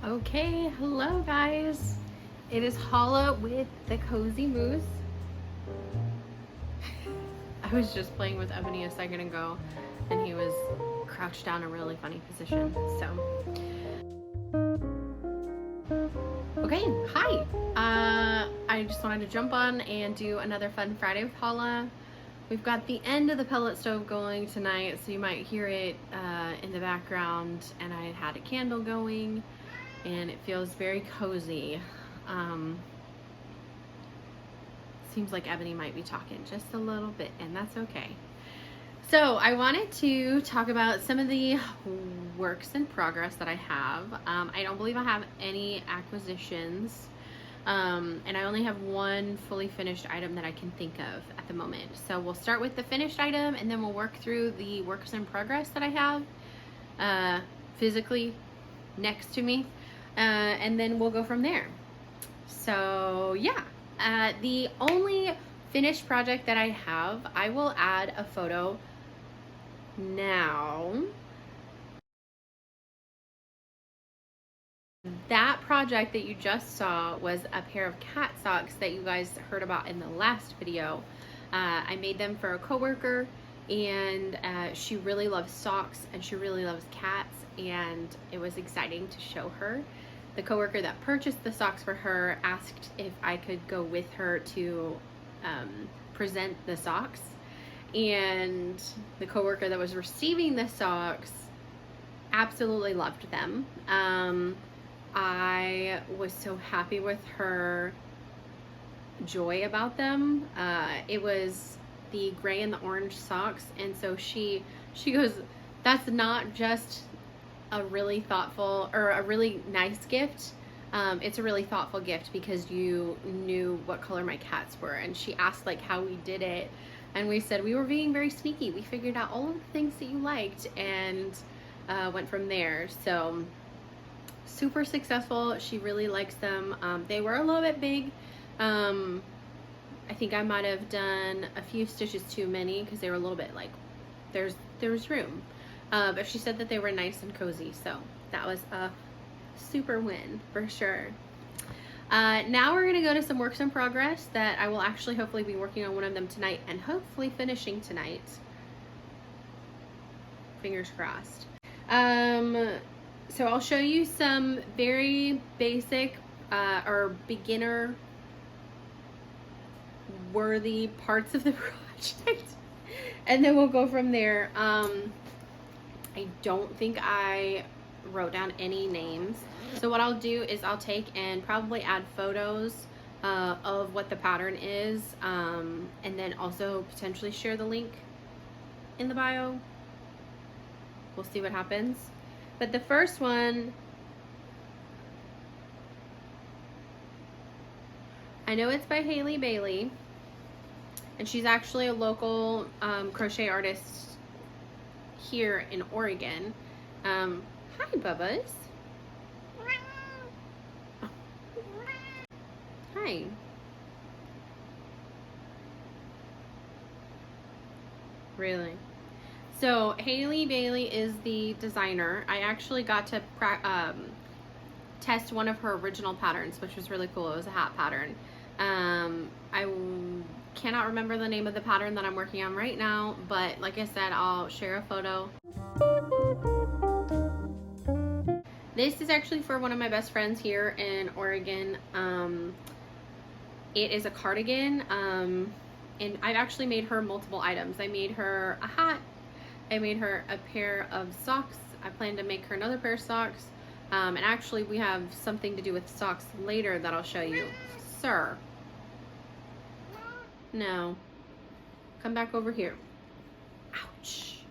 Okay, hello guys. It is Halla with the Cozy Moose. I was just playing with Ebony a second ago and he was crouched down in a really funny position. Okay, hi. I just wanted to jump on and do another fun Friday with Halla. We've got the end of the pellet stove going tonight, so you might hear it in the background, and I had a candle going and it feels very cozy. Seems like Ebony might be talking just a little bit, and that's okay. So I wanted to talk about some of the works in progress that I have. I don't believe I have any acquisitions, and I only have one fully finished item that I can think of at the moment. So we'll start with the finished item, and then we'll work through the works in progress that I have physically next to me, and then we'll go from there. So yeah, the only finished project that I have, I will add a photo now. That project that you just saw was a pair of cat socks that you guys heard about in the last video. I made them for a coworker, and she really loves socks and she really loves cats, and it was exciting to show her. The coworker that purchased the socks for her asked if I could go with her to present the socks, and the coworker that was receiving the socks absolutely loved them. I was so happy with her joy about them. It was the gray and the orange socks, and so she goes, that's not just a really thoughtful or a really nice gift. It's a really thoughtful gift because you knew what color my cats were. And she asked like how we did it, and we said we were being very sneaky. We figured out all of the things that you liked and went from there. So super successful. She really likes them. They were a little bit big. I think I might have done a few stitches too many because they were a little bit like there's room. But she said that they were nice and cozy, so that was a super win for sure. Now we're gonna go to some works in progress that I will actually hopefully be working on one of them tonight and hopefully finishing tonight. Fingers crossed. So I'll show you some very basic or beginner worthy parts of the project, and then we'll go from there. I don't think I wrote down any names. So what I'll do is I'll take and probably add photos of what the pattern is, and then also potentially share the link in the bio. We'll see what happens. But the first one, I know it's by Haley Bailey, and she's actually a local crochet artist here in Oregon. Hi, Bubba's. Oh. Hi. Really? So Haley Bailey is the designer. I actually got to test one of her original patterns, which was really cool. It was a hat pattern. I cannot remember the name of the pattern that I'm working on right now, but like I said, I'll share a photo. This is actually for one of my best friends here in Oregon. It is a cardigan, and I've actually made her multiple items. I made her a hat, I made her a pair of socks, I plan to make her another pair of socks, and actually we have something to do with socks later that I'll show you. Sir. No. Come back over here. Ouch.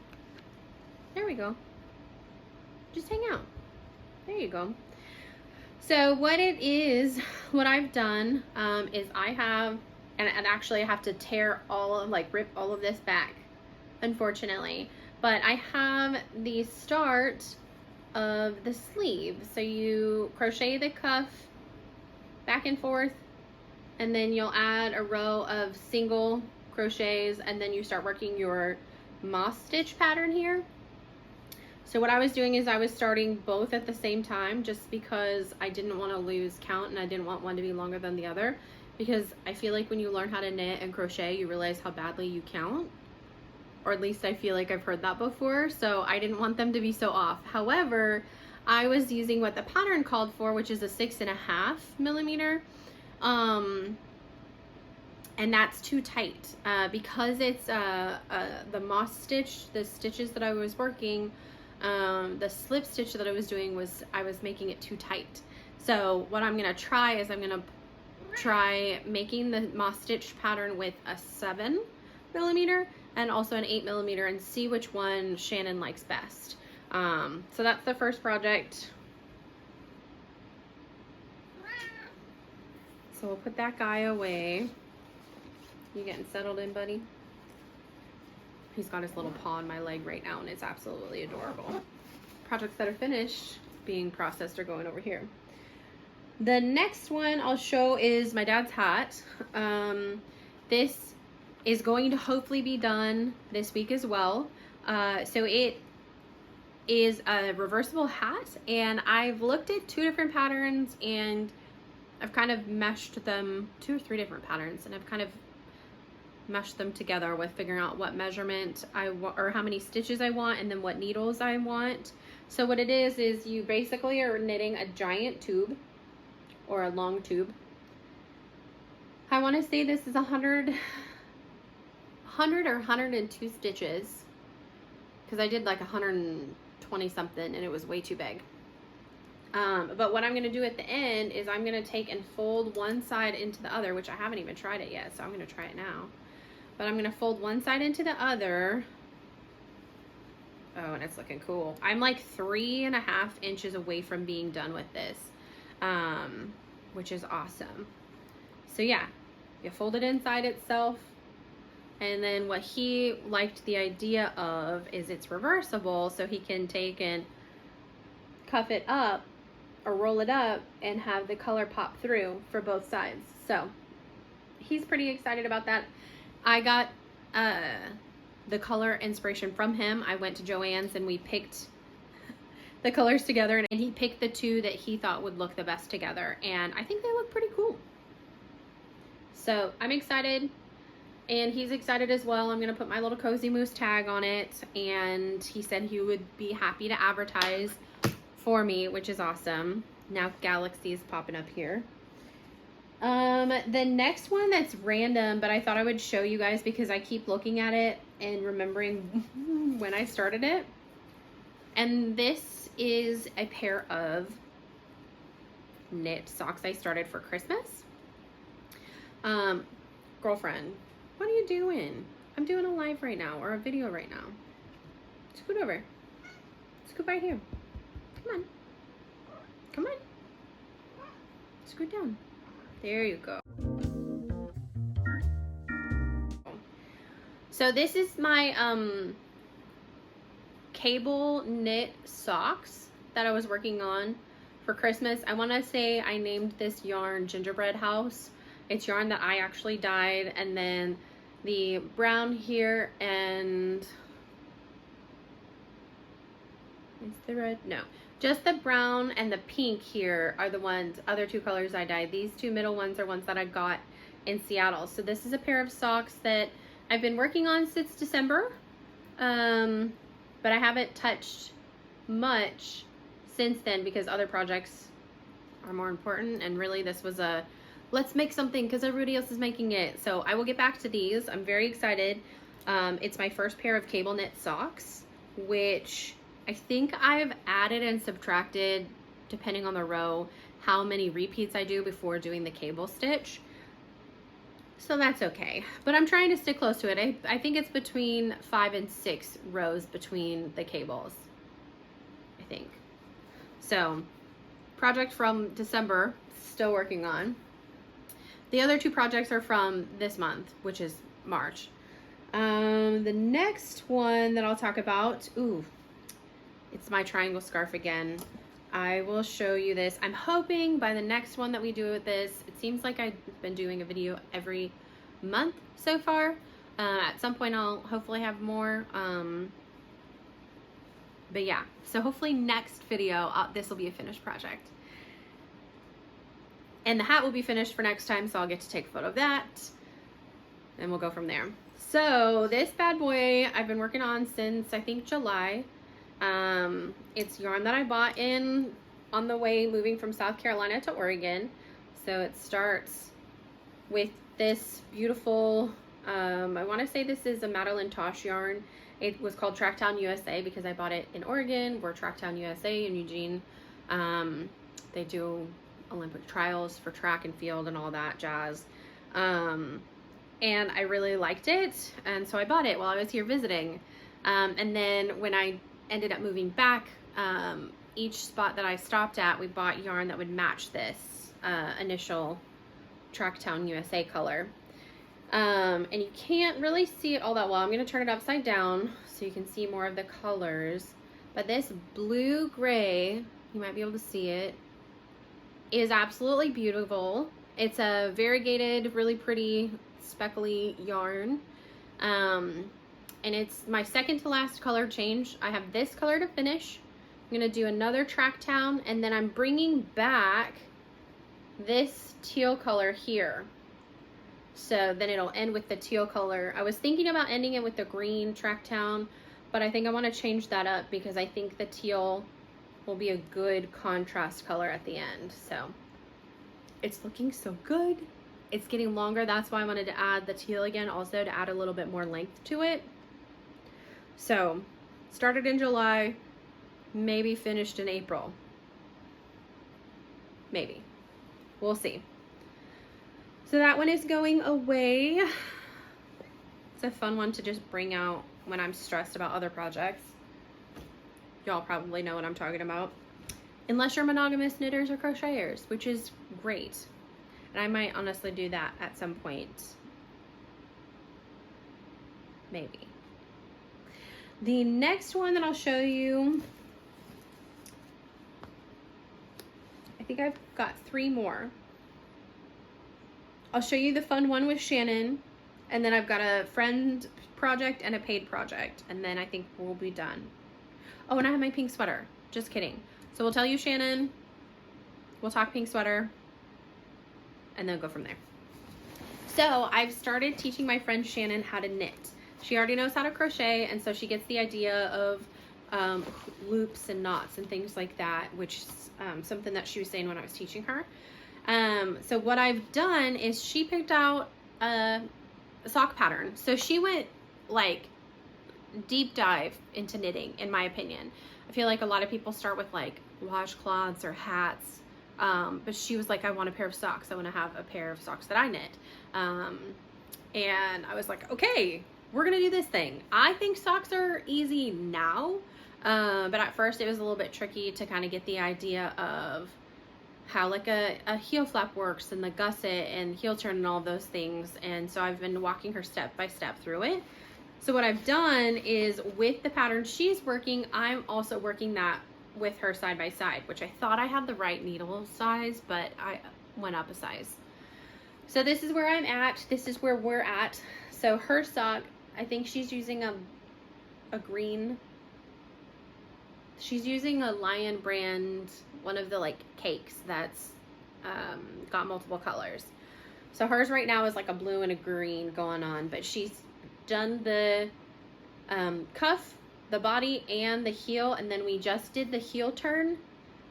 There we go. Just hang out. There you go. So what it is, what I've done is I have, and actually I have to tear all of, like rip all of this back, unfortunately. But I have the start of the sleeve. So you crochet the cuff back and forth, and then you'll add a row of single crochets, and then you start working your moss stitch pattern here. So what I was doing is I was starting both at the same time just because I didn't want to lose count and I didn't want one to be longer than the other, because I feel like when you learn how to knit and crochet, you realize how badly you count, or at least I feel like I've heard that before. So I didn't want them to be so off. However, I was using what the pattern called for, which is a 6.5 millimeter. And that's too tight because it's the moss stitch, the stitches that I was working, the slip stitch that I was doing I was making it too tight. So what I'm gonna try is I'm gonna try making the moss stitch pattern with a 7 millimeter and also an 8 millimeter and see which one Shannon likes best. So that's the first project. So we'll put that guy away. You getting settled in, buddy? He's got his little paw on my leg right now and it's absolutely adorable. Projects that are finished being processed are going over here. The next one I'll show is my dad's hat. This is going to hopefully be done this week as well. So it is a reversible hat, and I've looked at 2 different patterns and I've kind of meshed them, 2 or 3 different patterns, and I've kind of meshed them together with figuring out what measurement I want or how many stitches I want and then what needles I want. So what it is you basically are knitting a giant tube or a long tube. I want to say this is 100 or 102 stitches because I did like 120 something and it was way too big. But what I'm going to do at the end is I'm going to take and fold one side into the other, which I haven't even tried it yet, so I'm going to try it now. But I'm going to fold one side into the other. Oh, and it's looking cool. I'm like 3.5 inches away from being done with this, which is awesome. So yeah, you fold it inside itself. And then what he liked the idea of is it's reversible, so he can take and cuff it up or roll it up and have the color pop through for both sides. So he's pretty excited about that. I got the color inspiration from him. I went to Joann's and we picked the colors together, and he picked the 2 that he thought would look the best together, and I think they look pretty cool. So I'm excited and he's excited as well. I'm gonna put my little Cozy Moose tag on it, and he said he would be happy to advertise for me, which is awesome. Now Galaxy is popping up here. The next one that's random, but I thought I would show you guys because I keep looking at it and remembering when I started it. And this is a pair of knit socks I started for Christmas. Girlfriend, what are you doing? I'm doing a live right now, or a video right now. Scoot over. Scoot by here. Come on. Come on. Scoot down. There you go. So this is my cable knit socks that I was working on for Christmas. I want to say I named this yarn Gingerbread House. It's yarn that I actually dyed, and then the brown here and is the red? No. Just the brown and the pink here are the other 2 colors I dyed. These 2 middle ones are ones that I got in Seattle. So this is a pair of socks that I've been working on since December. But I haven't touched much since then because other projects are more important. And really this was a, let's make something because everybody else is making it. So I will get back to these. I'm very excited. It's my first pair of cable knit socks, which I think I've added and subtracted, depending on the row, how many repeats I do before doing the cable stitch. So that's okay. But I'm trying to stick close to it. I think it's between 5 and 6 rows between the cables, I think. So, project from December, still working on. The other 2 projects are from this month, which is March. The next one that I'll talk about, it's my triangle scarf again. I will show you this. I'm hoping by the next one that we do with this, it seems like I've been doing a video every month so far. At some point I'll hopefully have more. But yeah, so hopefully next video, this will be a finished project. And the hat will be finished for next time, so I'll get to take a photo of that. And we'll go from there. So this bad boy I've been working on since I think July. It's yarn that I bought on the way moving from South Carolina to Oregon. So it starts with this beautiful, I want to say this is a Madeline Tosh yarn. It was called Tracktown USA because I bought it in Oregon. We're Tracktown USA in Eugene. They do Olympic trials for track and field and all that jazz. And I really liked it, and so I bought it while I was here visiting. And then when I ended up moving back, each spot that I stopped at, we bought yarn that would match this initial Tracktown USA color. And you can't really see it all that well. I'm going to turn it upside down so you can see more of the colors. But this blue-gray, you might be able to see it, is absolutely beautiful. It's a variegated, really pretty, speckly yarn. And it's my second to last color change. I have this color to finish. I'm going to do another Tracktown, and then I'm bringing back this teal color here. So then it'll end with the teal color. I was thinking about ending it with the green Tracktown, but I think I want to change that up because I think the teal will be a good contrast color at the end. So it's looking so good. It's getting longer. That's why I wanted to add the teal again, also to add a little bit more length to it. So started in July, maybe finished in April. Maybe. We'll see. So that one is going away. It's a fun one to just bring out when I'm stressed about other projects. Y'all probably know what I'm talking about. Unless you're monogamous knitters or crocheters, which is great. And I might honestly do that at some point. Maybe. The next one that I'll show you, I think I've got 3 more. I'll show you the fun one with Shannon, and then I've got a friend project and a paid project, and then I think we'll be done. Oh, and I have my pink sweater. Just kidding. So we'll tell you Shannon, we'll talk pink sweater, and then go from there. So I've started teaching my friend Shannon how to knit. She already knows how to crochet, and so she gets the idea of loops and knots and things like that, which is something that she was saying when I was teaching her. So what I've done is she picked out a sock pattern. So she went like deep dive into knitting, in my opinion. I feel like a lot of people start with like washcloths or hats. But she was like, I want a pair of socks. I want to have a pair of socks that I knit. And I was like, okay, we're going to do this thing. I think socks are easy now. But at first it was a little bit tricky to kind of get the idea of how like a heel flap works and the gusset and heel turn and all those things. And so I've been walking her step by step through it. So what I've done is with the pattern she's working, I'm also working that with her side by side, which I thought I had the right needle size, but I went up a size. So this is where I'm at. This is where we're at. So her sock, I think she's using a green. She's using a Lion brand, one of the like cakes that's got multiple colors. So hers right now is like a blue and a green going on, but she's done the cuff, the body, and the heel, and then we just did the heel turn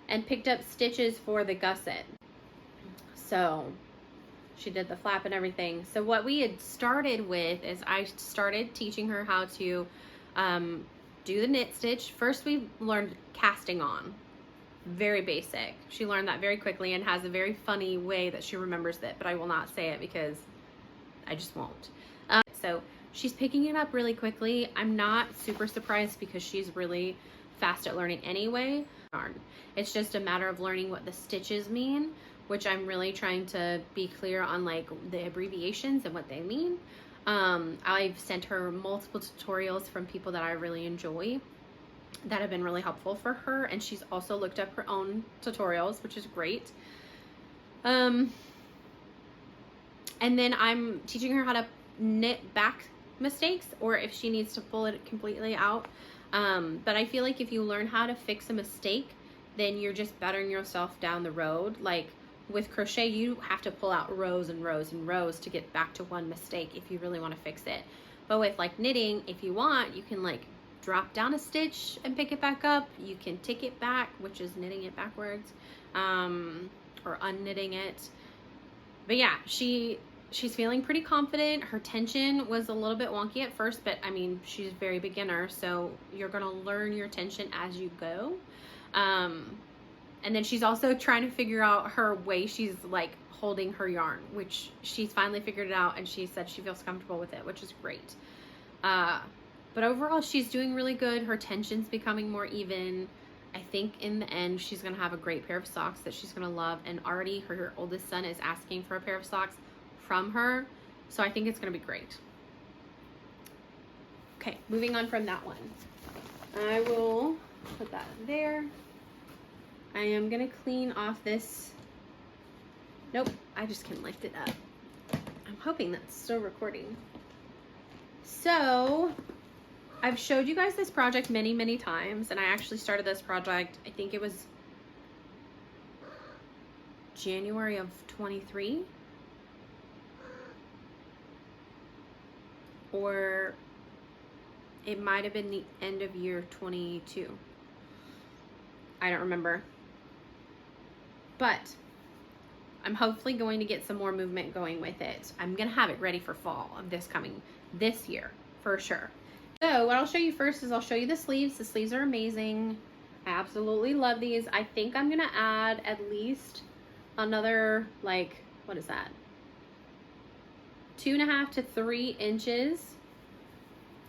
and picked up stitches for the gusset. So she did the flap and everything. So what we had started with is I started teaching her how to do the knit stitch. First we learned casting on, very basic. She learned that very quickly and has a very funny way that she remembers it, but I will not say it because I just won't. So she's picking it up really quickly. I'm not super surprised because she's really fast at learning anyway. It's just a matter of learning what the stitches mean, which I'm really trying to be clear on, like the abbreviations and what they mean. I've sent her multiple tutorials from people that I really enjoy that have been really helpful for her, and she's also looked up her own tutorials, which is great. And then I'm teaching her how to knit back mistakes, or if she needs to pull it completely out, But I feel like if you learn how to fix a mistake, then you're just bettering yourself down the road. Like with crochet, you have to pull out rows and rows and rows to get back to one mistake if you really want to fix it. But with like knitting, if you want, you can like drop down a stitch and pick it back up. You can tick it back, which is knitting it backwards, or unknitting it. But yeah, she's feeling pretty confident. Her tension was a little bit wonky at first, but I mean, she's very beginner, so you're gonna learn your tension as you go. And then she's also trying to figure out her way she's like holding her yarn, which she's finally figured it out, and she said she feels comfortable with it, which is great. But overall, she's doing really good. Her tension's becoming more even. I think in the end, she's going to have a great pair of socks that she's going to love. And already her oldest son is asking for a pair of socks from her. So I think it's going to be great. Okay, moving on from that one. I will put that there. I am going to clean off this. Nope, I just can lift it up. I'm hoping that's still recording. So I've showed you guys this project many, many times, and I actually started this project, I think it was January of 23, or it might have been the end of year 22. I don't remember. But I'm hopefully going to get some more movement going with it. I'm going to have it ready for fall of this year for sure. So what I'll show you first is I'll show you the sleeves. The sleeves are amazing. I absolutely love these. I think I'm gonna add at least another, like, what is that? 2.5 to 3 inches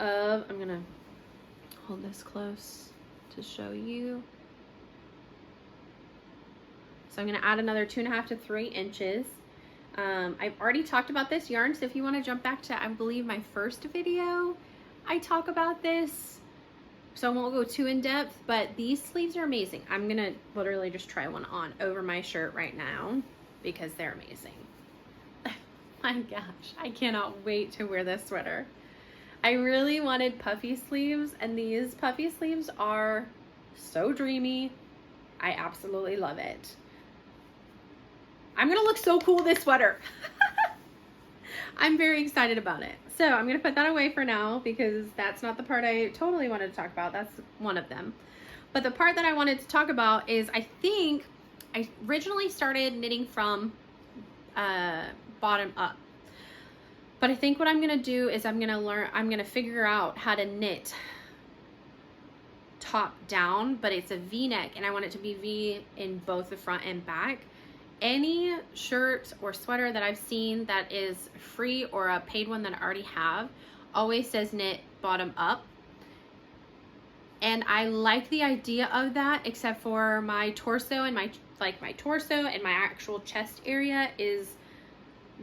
of, I'm gonna hold this close to show you. So I'm gonna add another 2.5 to 3 inches. I've already talked about this yarn, so if you want to jump back to, I believe, my first video, I talk about this, so I won't go too in depth, but these sleeves are amazing. I'm gonna literally just try one on over my shirt right now because they're amazing. My gosh, I cannot wait to wear this sweater. I really wanted puffy sleeves, and these puffy sleeves are so dreamy. I absolutely love it. I'm gonna look so cool this sweater. I'm very excited about it. So I'm going to put that away for now because that's not the part I totally wanted to talk about. That's one of them. But the part that I wanted to talk about is I think I originally started knitting from bottom up. But I think what I'm going to do is I'm going to figure out how to knit top down, but it's a V-neck and I want it to be V in both the front and back. Any shirt or sweater that I've seen that is free or a paid one that I already have always says knit bottom up. And I like the idea of that, except for my torso and my torso and my actual chest area is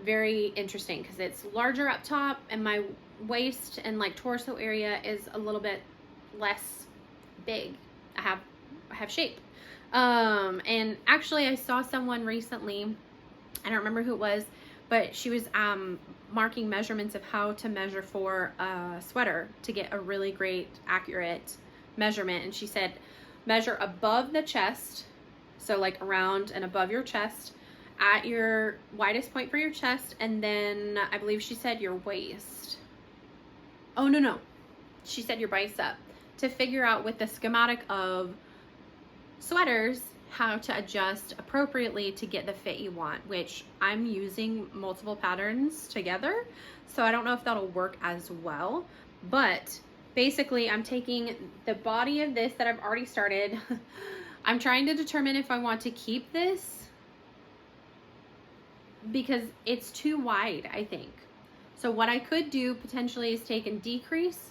very interesting because it's larger up top and my waist and like torso area is a little bit less big. I have shape. And actually I saw someone recently, I don't remember who it was, but she was marking measurements of how to measure for a sweater to get a really great accurate measurement. And she said measure above the chest, so like around and above your chest at your widest point for your chest, and then I believe she said your waist. Oh no, she said your bicep, to figure out with the schematic of sweaters how to adjust appropriately to get the fit you want, which I'm using multiple patterns together, so I don't know if that'll work as well. But basically I'm taking the body of this that I've already started. I'm trying to determine if I want to keep this because it's too wide, I think. So what I could do potentially is take and decrease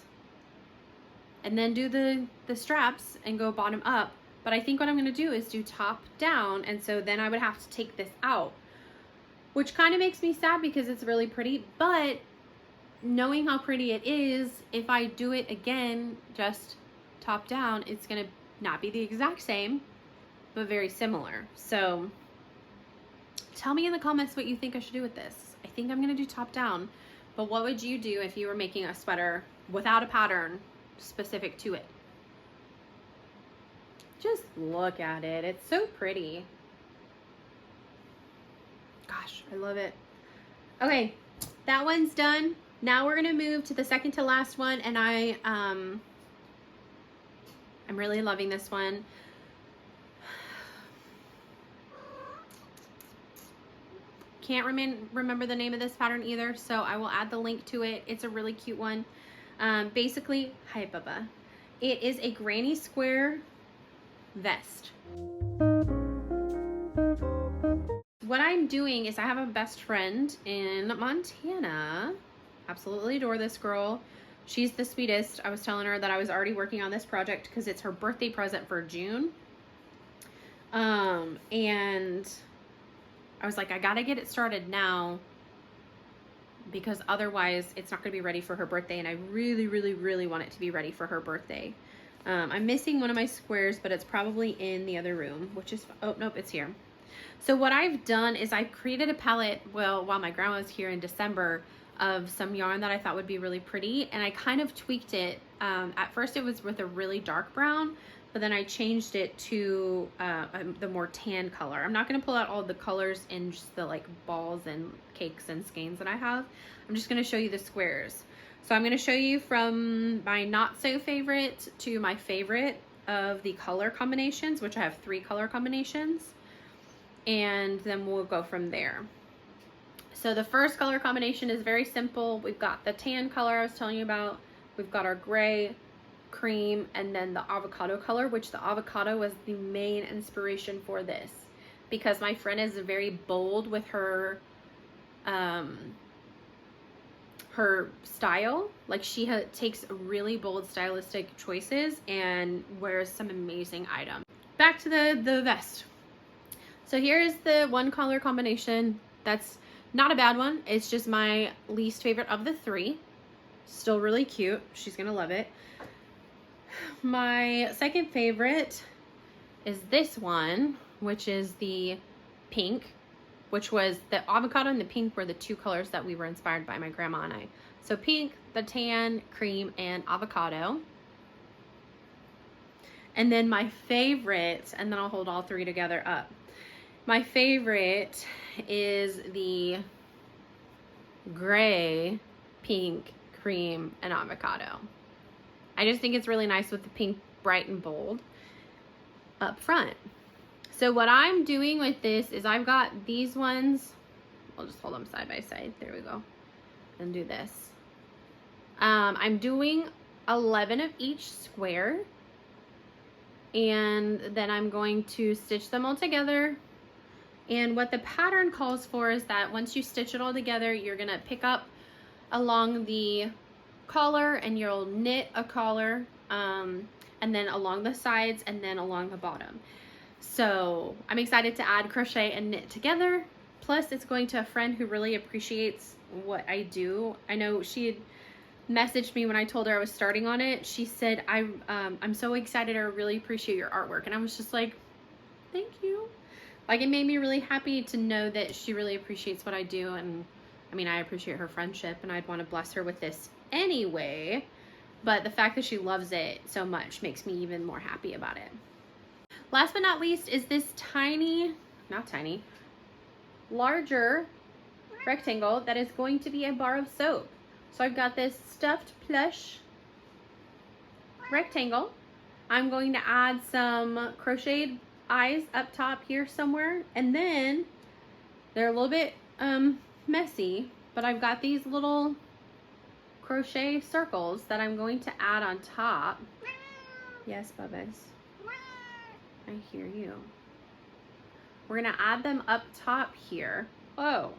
and then do the straps and go bottom up. But I think what I'm going to do is do top down, and so then I would have to take this out, which kind of makes me sad because it's really pretty. But knowing how pretty it is, if I do it again just top down, it's going to not be the exact same, but very similar. So tell me in the comments what you think I should do with this. I think I'm going to do top down, but what would you do if you were making a sweater without a pattern specific to it? Just look at it. It's so pretty. Gosh, I love it. Okay, that one's done. Now we're gonna move to the second to last one, and I'm really loving this one. Can't remember the name of this pattern either, so I will add the link to it. It's a really cute one. Basically, hi Bubba. It is a granny square vest. What I'm doing is I have a best friend in Montana. Absolutely adore this girl. She's the sweetest. I was telling her that I was already working on this project because it's her birthday present for June. And I was like, I gotta get it started now because otherwise it's not gonna be ready for her birthday, and I really, really, really want it to be ready for her birthday. I'm missing one of my squares, but it's probably in the other room, which is, oh, nope, it's here. So what I've done is I've created a palette, well, while my grandma was here in December, of some yarn that I thought would be really pretty, and I kind of tweaked it. At first it was with a really dark brown, but then I changed it to the more tan color. I'm not going to pull out all the colors in just the like balls and cakes and skeins that I have. I'm just going to show you the squares. So I'm going to show you from my not so favorite to my favorite of the color combinations, which I have 3 color combinations, and then we'll go from there. So the first color combination is very simple. We've got the tan color I was telling you about. We've got our gray, cream, and then the avocado color, which the avocado was the main inspiration for this because my friend is very bold with her her style. Like she takes really bold stylistic choices and wears some amazing items. Back to the vest. So here's the one color combination that's not a bad one. It's just my least favorite of the 3. Still really cute. She's gonna love it. My second favorite is this one, which is the pink, which was the avocado and the pink were the 2 colors that we were inspired by, my grandma and I. So pink, the tan, cream, and avocado. And then my favorite, and then I'll hold all 3 together up. My favorite is the gray, pink, cream, and avocado. I just think it's really nice with the pink bright and bold up front. So what I'm doing with this is I've got these ones. I'll just hold them side by side. There we go. And do this. I'm doing 11 of each square. And then I'm going to stitch them all together. And what the pattern calls for is that once you stitch it all together, you're going to pick up along the collar and you'll knit a collar, and then along the sides and then along the bottom. So I'm excited to add crochet and knit together. Plus it's going to a friend who really appreciates what I do. I know she had messaged me when I told her I was starting on it. She said, I'm so excited. I really appreciate your artwork. And I was just like, thank you. Like, it made me really happy to know that she really appreciates what I do. And I mean, I appreciate her friendship and I'd want to bless her with this anyway. But the fact that she loves it so much makes me even more happy about it. Last but not least is this larger rectangle that is going to be a bar of soap. So I've got this stuffed plush rectangle. I'm going to add some crocheted eyes up top here somewhere, and then they're a little bit messy, but I've got these little crochet circles that I'm going to add on top. Yes, Bubba's. I hear you. We're gonna add them up top here. Oh,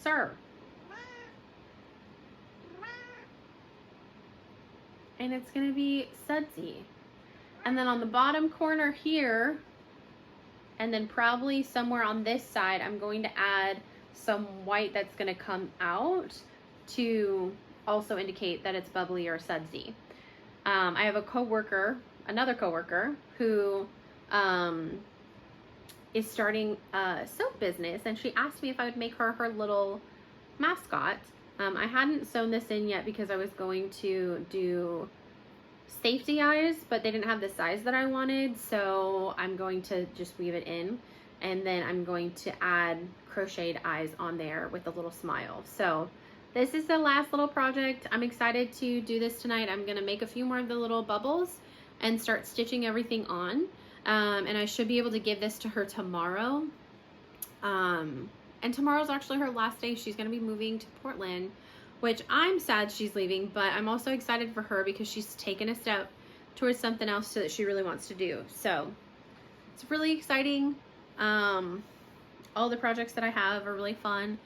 sir. And it's gonna be sudsy. And then on the bottom corner here, and then probably somewhere on this side, I'm going to add some white that's gonna come out to also indicate that it's bubbly or sudsy. I have another coworker who is starting a soap business, and she asked me if I would make her little mascot. I hadn't sewn this in yet because I was going to do safety eyes, but they didn't have the size that I wanted, so I'm going to just weave it in, and then I'm going to add crocheted eyes on there with a little smile. So this is the last little project. I'm excited to do this tonight. I'm gonna make a few more of the little bubbles and start stitching everything on, and I should be able to give this to her tomorrow. And tomorrow's actually her last day. She's gonna be moving to Portland, which I'm sad she's leaving, but I'm also excited for her because she's taken a step towards something else that she really wants to do. So it's really exciting. All the projects that I have are really fun.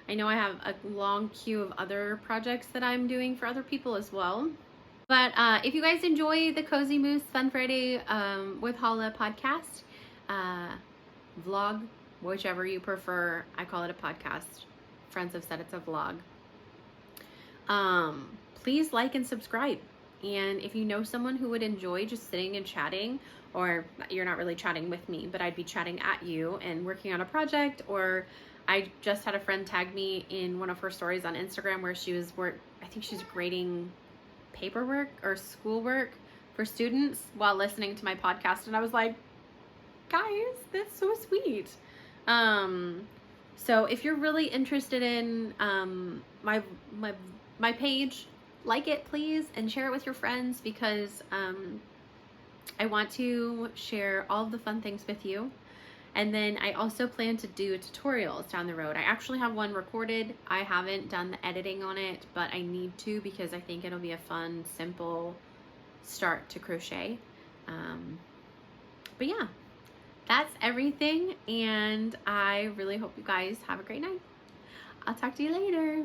I know I have a long queue of other projects that I'm doing for other people as well. But if you guys enjoy the Cozy Moose Fun Friday with Halla podcast, vlog, whichever you prefer, I call it a podcast. Friends have said it's a vlog. Please like and subscribe. And if you know someone who would enjoy just sitting and chatting, or you're not really chatting with me, but I'd be chatting at you and working on a project, or I just had a friend tag me in one of her stories on Instagram where she was I think she's grading paperwork or schoolwork for students while listening to my podcast, and I was like, guys, that's so sweet. So if you're really interested in my page, like it please and share it with your friends, because I want to share all of the fun things with you. And then I also plan to do tutorials down the road. I actually have one recorded. I haven't done the editing on it, but I need to, because I think it'll be a fun, simple start to crochet. But yeah, that's everything, and I really hope you guys have a great night. I'll talk to you later.